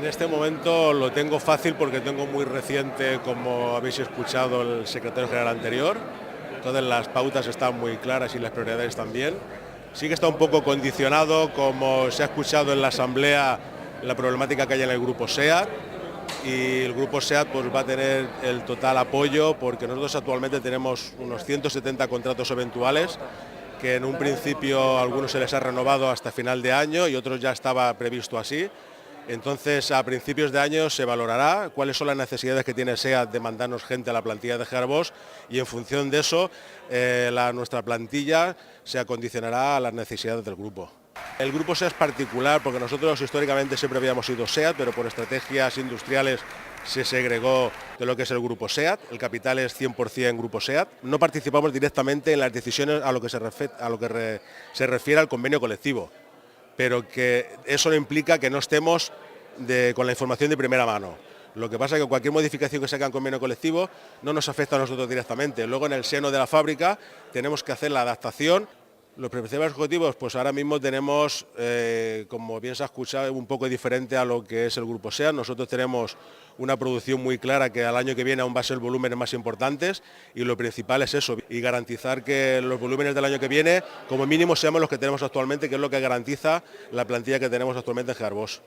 este momento lo tengo fácil porque tengo muy reciente, como habéis escuchado, el secretario general anterior. Entonces las pautas están muy claras y las prioridades también. Sí que está un poco condicionado, como se ha escuchado en la asamblea, la problemática que hay en el grupo SEAT, y el grupo SEAT pues va a tener el total apoyo porque nosotros actualmente tenemos unos 170 contratos eventuales que en un principio a algunos se les ha renovado hasta final de año y otros ya estaba previsto así. Entonces, a principios de año se valorará cuáles son las necesidades que tiene SEAT de mandarnos gente a la plantilla de Gearbos y en función de eso nuestra plantilla se acondicionará a las necesidades del grupo. El grupo SEAT es particular porque nosotros históricamente siempre habíamos sido SEAT, pero por estrategias industriales se segregó de lo que es el grupo SEAT, el capital es 100% grupo SEAT. No participamos directamente en las decisiones a lo que se refiere al convenio colectivo, pero que eso no implica que no estemos con la información de primera mano. Lo que pasa es que cualquier modificación que se haga en convenio colectivo no nos afecta a nosotros directamente. Luego en el seno de la fábrica tenemos que hacer la adaptación. Los principales objetivos, pues ahora mismo tenemos, como bien se ha escuchado, un poco diferente a lo que es el grupo SEAT. Nosotros tenemos una producción muy clara que al año que viene aún va a ser volúmenes más importantes y lo principal es eso, y garantizar que los volúmenes del año que viene como mínimo seamos los que tenemos actualmente, que es lo que garantiza la plantilla que tenemos actualmente en Gearbos.